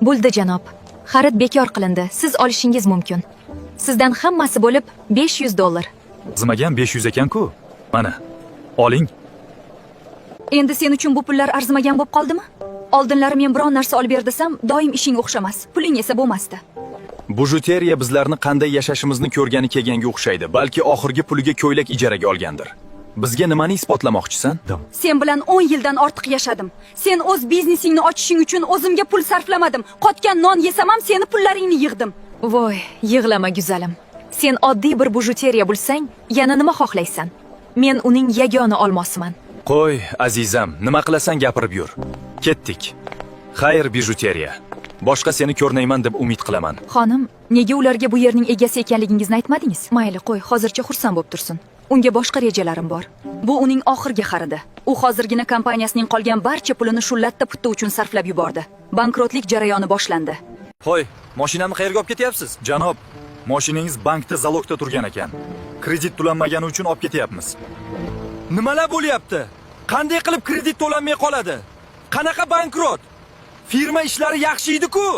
Bo'ldi janob. Xarid bekor qilindi. Siz olishingiz mumkin. Sizdan hammasi bo'lib $500. Arzimagan 500 ekan-ku. Mana, oling. Endi sen uchun bu pullar arzimagan bo'lib qoldimi? Oldinlari men biron narsa olib ber desam, doim ishing o'xshamas. Puling esa bo'lmasdi. Bujuteriya bizlarni qanday yashashimizni ko'rgani kelganga o'xshaydi. Balki oxirgi puliga ko'ylak ijaraga olgandir. Bizga nimani isbotlamoqchisan? Sen bilan 10 yildan ortiq yashadim. Sen o'z biznesingni ochishing uchun o'zimga pul sarflamadim. Qotgan non yesam ham seni pullaringni yig'dim. Voy, yig'lama guzalim. Sen oddiy bir bujuteriya bo'lsang, yana nima xohlaysan? Men uning yagona olmosiman. Qo'y, azizam, nima qilasan gapirib yur. Ketdik. Xayr, bijuteriya. Boshqa seni ko'rnayman deb umid qilaman. Xonim, nega ularga bu yerning egasi ekanligingizni aytmadingiz? Mayli, qo'y, hozircha xursand bo'lib tursin. Unga boshqa rejalarim bor. Bu uning oxirgi xaridi. U hozirgina kompaniyasining qolgan barcha pulini shu latta putta uchun sarflab yubordi. Bankrotlik jarayoni boshlandi. Qo'y, mashinamni qayerga olib ketyapsiz? Janob, mashinangiz bankda zalogda turgan ekan. Kredit to'lanmagani uchun olib ketyapmiz. Nimalar bo'lyapti? Qanday qilib kredit to'lanmay qoladi? Qanaqa bankrot? Firma ishlari yaxshi edi-ku.